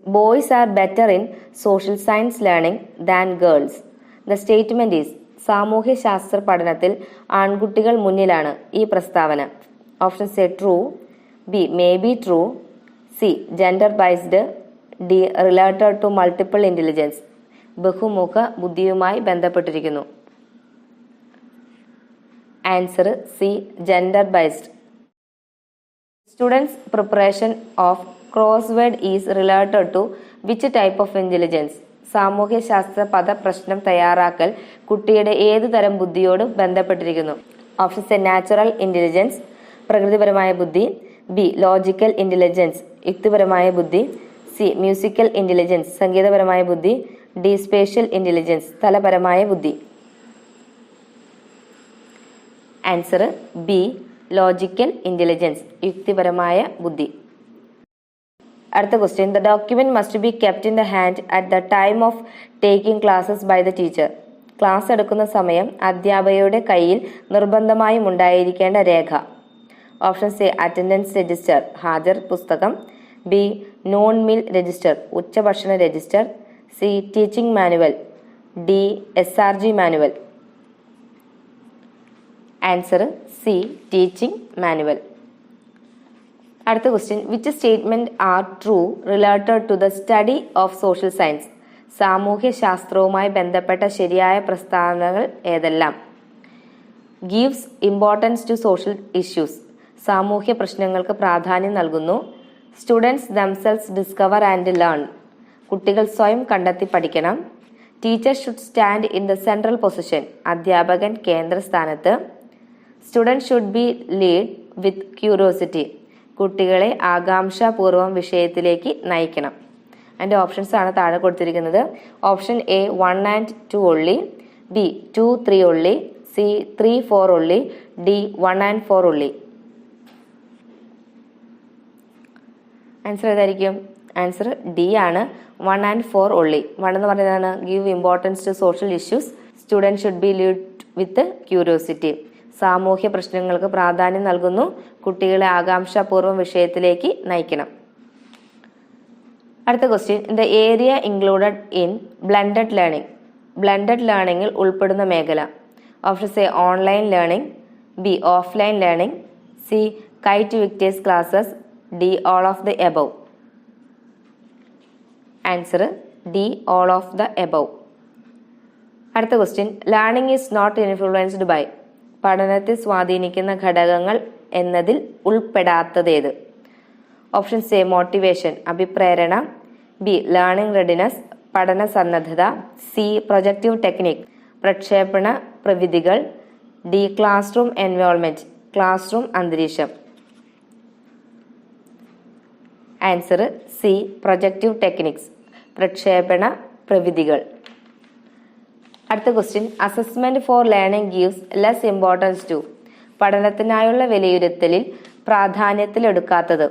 Boys are better in social science learning than girls. The statement is സാമൂഹ്യ ശാസ്ത്ര പഠനത്തിൽ ആൺകുട്ടികൾ മുന്നിലാണ്. ഈ പ്രസ്താവന. Options A true, B may be true, C gender biased, D related to multiple intelligence, ബഹുമുഖ ബുദ്ധിയുമായി ബന്ധപ്പെട്ടിരിക്കുന്നു. Answer C gender biased. Students preparation of crossword is related to which type of intelligence. സാമൂഹ്യ ശാസ്ത്ര പദപ്രശ്നം തയ്യാറാക്കൽ കുട്ടിയുടെ ഏതു തരം ബുദ്ധിയോട് ബന്ധപ്പെട്ടിരിക്കുന്നു. ഓപ്ഷൻസ് എ നാച്ചുറൽ ഇന്റലിജൻസ്, പ്രകൃതിപരമായ ബുദ്ധി, ബി ലോജിക്കൽ ഇന്റലിജൻസ്, യുക്തിപരമായ ബുദ്ധി, സി മ്യൂസിക്കൽ ഇന്റലിജൻസ്, സംഗീതപരമായ ബുദ്ധി, ഡി സ്പേഷ്യൽ ഇന്റലിജൻസ്, സ്ഥലപരമായ ബുദ്ധി. ആൻസർ ബി ലോജിക്കൽ ഇന്റലിജൻസ്, യുക്തിപരമായ ബുദ്ധി. അടുത്ത question. The document must be kept in the hand at the time of taking classes by the teacher. Class എടുക്കുന്ന സമയം അധ്യാപകയുടെ കയ്യിൽ നിർബന്ധമായും ഉണ്ടായിരിക്കേണ്ട രേഖ. ഓപ്ഷൻസ് എ അറ്റൻഡൻസ് രജിസ്റ്റർ, ഹാജർ പുസ്തകം, ബി നോൺ മീൽ രജിസ്റ്റർ, ഉച്ചഭക്ഷണ register, C teaching manual, D SRG manual. Answer C teaching manual. അടുത്ത question. Which statement are true related to the study of social science. സാമൂഹ്യ ശാസ്ത്രവുമായി ബന്ധപ്പെട്ട ശരിയായ പ്രസ്താവനകൾ ഏതെല്ലാം? Gives importance to social issues, സാമൂഹ്യ പ്രശ്നങ്ങൾക്ക് പ്രാധാന്യം നൽകുന്നു. Students themselves discover and learn, കുട്ടികൾ സ്വയം കണ്ടെത്തി പഠിക്കണം. Teacher should stand in the central position, അധ്യാപകൻ കേന്ദ്രസ്ഥാനത്ത്. Student should be lead with curiosity, കുട്ടികളെ ആകാംക്ഷാപൂർവം വിഷയത്തിലേക്ക് നയിക്കണം. അതിൻ്റെ ഓപ്ഷൻസ് ആണ് താഴെ കൊടുത്തിരിക്കുന്നത്. Option A 1 and 2 only, B 2, 3 only, C 3, 4 only, D 1 and 4 only. Answer ഏതായിരിക്കും? ആൻസർ ഡി ആണ്, 1 and 4 only. 1 എന്ന് പറയുന്നതാണ് give importance to social issues, student should be lead with curiosity, സാമൂഹ്യ പ്രശ്നങ്ങൾക്ക് പ്രാധാന്യം നൽകുന്നു, കുട്ടികളെ ആകാംക്ഷാപൂർവ്വം വിഷയത്തിലേക്ക് നയിക്കണം. അടുത്ത question. The area included in blended learning. Blended ലേണിംഗിൽ ഉൾപ്പെടുന്ന മേഖല. Options A online learning, B offline learning, C KITE Victers classes, D all of the above. Answer D all of the above. അടുത്ത question. Learning is not influenced by. പഠനത്തെ സ്വാധീനിക്കുന്ന ഘടകങ്ങൾ എന്നതിൽ ഉൾപ്പെടാത്തതേത്? Options A motivation, അഭിപ്രേരണ, ബി ലേണിംഗ് റെഡിനെസ്, പഠന സന്നദ്ധത, C projective technique, പ്രക്ഷേപണ പ്രവിധികൾ, D class room environment, class room അന്തരീക്ഷം. ആൻസർ സി പ്രൊജക്റ്റീവ് ടെക്നിക്സ്, പ്രക്ഷേപണ പ്രവിധികൾ. അടുത്ത question. Assessment for learning gives less importance to. പഠനത്തിനായുള്ള വിലയിരുത്തലിൽ പ്രാധാന്യത്തിലെടുക്കാത്തത്.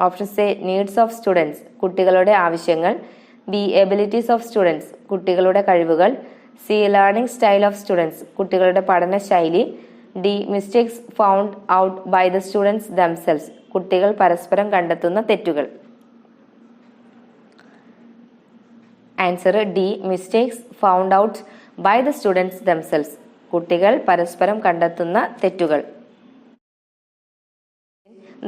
Options A needs of students, കുട്ടികളുടെ ആവശ്യങ്ങൾ, ബി എബിലിറ്റീസ് ഓഫ് സ്റ്റുഡൻസ്, കുട്ടികളുടെ കഴിവുകൾ, C learning style of students, കുട്ടികളുടെ പഠന ശൈലി, D mistakes found out by the students themselves, കുട്ടികൾ പരസ്പരം കണ്ടെത്തുന്ന തെറ്റുകൾ. Answer D mistakes found out by the students themselves, കുട്ടികൾ പരസ്പരം കണ്ടെത്തുന്ന തെറ്റുകൾ.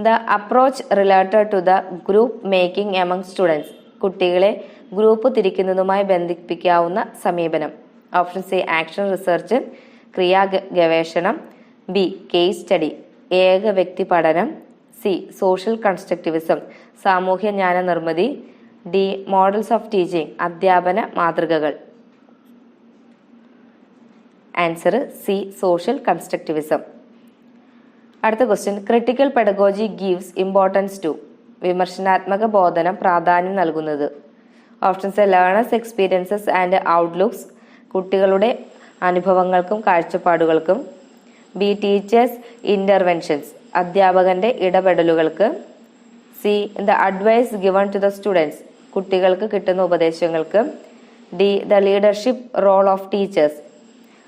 The approach related to the group making among students. കുട്ടികളെ ഗ്രൂപ്പ് തിരിക്കുന്നതുമായി ബന്ധിപ്പിക്കാവുന്ന സമീപനം. ഓപ്ഷൻസ് എ ആക്ഷൻ റിസർച്ച്, ക്രിയാ ഗവേഷണം, ബി കേസ് സ്റ്റഡി, ഏക വ്യക്തി പഠനം, സി സോഷ്യൽ കൺസ്ട്രക്റ്റിവിസം, സാമൂഹ്യ ജ്ഞാന നിർമ്മിതി, ഡി മോഡൽസ് ഓഫ് ടീച്ചിങ്, അധ്യാപന മാതൃകകൾ. Answer C social constructivism. അടുത്ത question. Critical pedagogy gives importance to. വിമർശനാത്മക ബോധനം പ്രാധാന്യം നൽകുന്നത്. Options A learners experiences and outlooks, കുട്ടികളുടെ അനുഭവങ്ങൾക്കും കാഴ്ചപ്പാടുകൾക്കും, ബി ടീച്ചേഴ്സ് ഇന്റർവെൻഷൻസ്, അധ്യാപകന്റെ ഇടപെടലുകൾക്ക്, C the advice given to the students, കുട്ടികൾക്ക് കിട്ടുന്ന ഉപദേശങ്ങൾക്ക്, D the leadership role of teachers,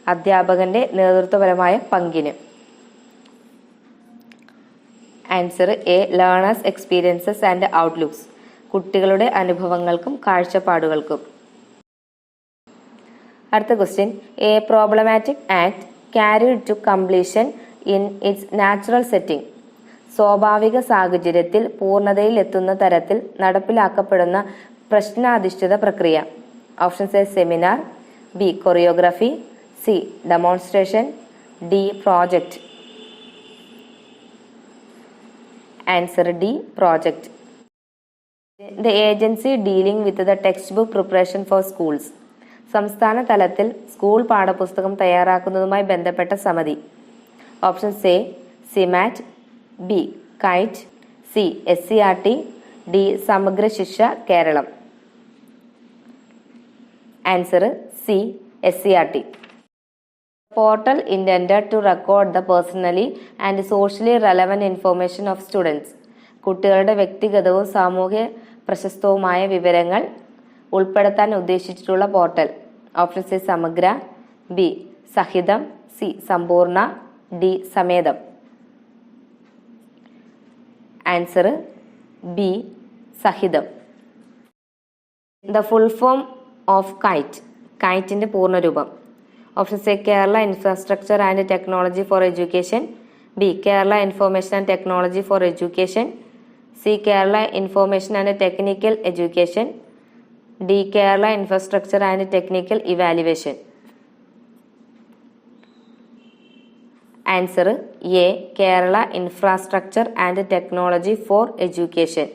അധ്യാപകന്റെ നേതൃത്വപരമായ പങ്കിന്. Answer A learners experiences and outlooks, കുട്ടികളുടെ അനുഭവങ്ങൾക്കും കാഴ്ചപ്പാടുകൾക്കും. അടുത്ത question, A problematic act carried to completion in its natural setting. സ്വാഭാവിക സാഹചര്യത്തിൽ പൂർണ്ണതയിൽ എത്തുന്ന തരത്തിൽ നടപ്പിലാക്കപ്പെടുന്ന പ്രശ്നാധിഷ്ഠിത പ്രക്രിയ. Options A seminar, B choreography, C demonstration, D project. Answer D project. The agency dealing with the textbook preparation for schools. സംസ്ഥാന തലത്തിൽ സ്കൂൾ പാഠപുസ്തകം തയ്യാറാക്കുന്നതുമായി ബന്ധപ്പെട്ട സമിതി. Options A SIEMAT, B KITE, C SCERT, D Samagra Shiksha Keralam. Answer C SCERT. Portal intended to record the personally and socially relevant information of students. കുട്ടികളുടെ വ്യക്തിഗതവും സാമൂഹ്യ പ്രശസ്തവുമായ വിവരങ്ങൾ ഉൾപ്പെടുത്താൻ ഉദ്ദേശിച്ചിട്ടുള്ള portal. Option A Samagra, B Sahitham, C Sampoorna, D Sametham. Answer B Sahitham. The full form of KITE. കൈറ്റിന്റെ പൂർണ്ണരൂപം. Options A Kerala infrastructure and technology for education, B Kerala information and technology for education, C Kerala information and technical education, D Kerala infrastructure and technical evaluation. Answer A Kerala infrastructure and technology for education.